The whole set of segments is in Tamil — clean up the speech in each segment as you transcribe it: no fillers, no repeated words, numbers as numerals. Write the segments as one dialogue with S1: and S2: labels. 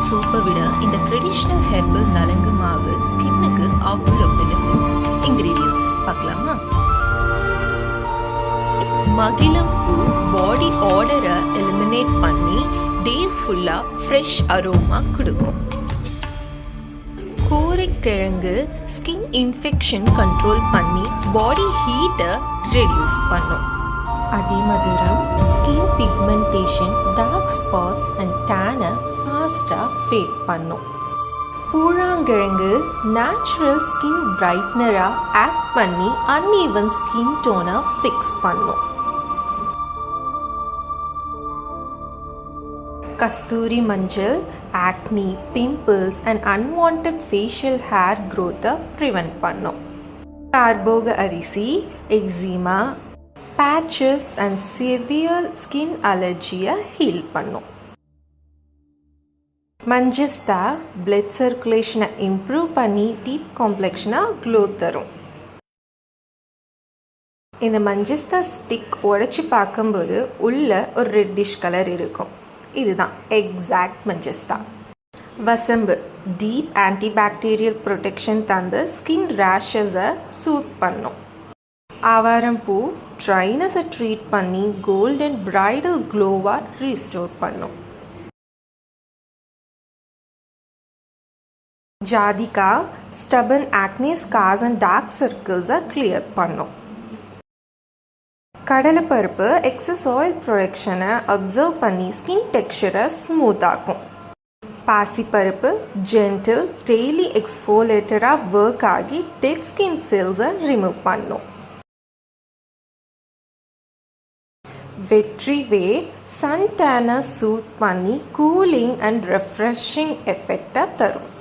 S1: சூப்பை விட இந்த ட்ரெடிஷ்னல் ஹெர்பல் நலங்கு மாவு ஸ்கின்னுக்கு அவ்வளோ பெனிஃபிட்ஸ். இன்க்ரீடியன்ட்ஸ் பார்க்கலாமா? மகிழம் பூ பாடி ஆர்டரை எலிமினேட் பண்ணி டே ஃபுல்லாக ஃப்ரெஷ் அரோமா கொடுக்கும். கோரைக்கிழங்கு ஸ்கின் இன்ஃபெக்ஷன் கண்ட்ரோல் பண்ணி பாடி ஹீட்டை ரெடியூஸ் பண்ணும். அதிமதுரம் skin pigmentation, dark spots and டேனை ஃபாஸ்ட்டாக ஃபேட் பண்ணும். பூழாங்கிழங்கு நேச்சுரல் ஸ்கின் பிரைட்னராக ஆக்ட் பண்ணி அன்ஈவன் ஸ்கின் டோனை ஃபிக்ஸ் பண்ணும். கஸ்தூரி மஞ்சள் acne, pimples and unwanted facial hair க்ரோத்தை ப்ரிவென்ட் பண்ணும். கார்போக அரிசி eczema, patches and severe skin அலர்ஜியை ஹீல் பண்ணும். மஞ்சஸ்தா பிளட் சர்க்குலேஷனை இம்ப்ரூவ் பண்ணி டீப் காம்ப்ளெக்ஷனாக க்ளோ தரும். இந்த மஞ்சஸ்தா ஸ்டிக் உடைச்சி பார்க்கும்போது உள்ள ஒரு ரெட்டிஷ் கலர் இருக்கும். இதுதான் எக்ஸாக்ட் மஞ்சஸ்தா. வசம்பு டீப் ஆன்டிபாக்டீரியல் ப்ரொடெக்ஷன் தந்து ஸ்கின் ரேஷஸை சூத் பண்ணும். ஆவாரம்பூ ட்ரைனஸை ட்ரீட் பண்ணி கோல்டன் பிரைடல் க்ளோவாக ரீஸ்டோர் பண்ணும். ஜாதிகா stubborn acne scars and dark சர்க்கிள்ஸை கிளியர் பண்ணும். கடலைப்பருப்பு எக்ஸஸ் ஆயில் ப்ரொடக்ஷனை அப்சர்வ் பண்ணி ஸ்கின் டெக்ஸ்சரை ஸ்மூத் ஆக்கும். பாசிப்பருப்பு ஜென்டில் டெய்லி எக்ஸ்ஃபோலேட்டராக ஒர்க் ஆகி டெட் ஸ்கின் செல்ஸை ரிமூவ் பண்ணும். வெற்றி வேர் சன் டேனை சூத் பண்ணி கூலிங் அண்ட் ரெஃப்ரெஷிங் எஃபெக்டை தரும்.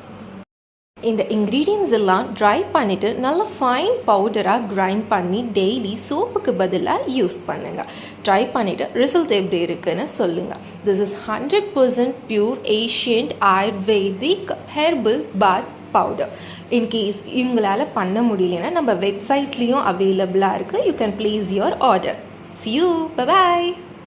S1: இந்த இன்க்ரீடியன்ஸ் எல்லாம் ட்ரை பண்ணிவிட்டு நல்லா ஃபைன் பவுடராக கிரைண்ட் பண்ணி டெய்லி சோப்புக்கு பதிலாக யூஸ் பண்ணுங்கள். ட்ரை பண்ணிவிட்டு ரிசல்ட் எப்படி இருக்குன்னு சொல்லுங்கள். This is 100% pure ancient ayurvedic herbal bath powder. In case இவங்களால் பண்ண முடியலன்னா நம்ம வெப்சைட்லேயும் அவைலபிளாக இருக்குது. You can place your order. See you. Bye-bye.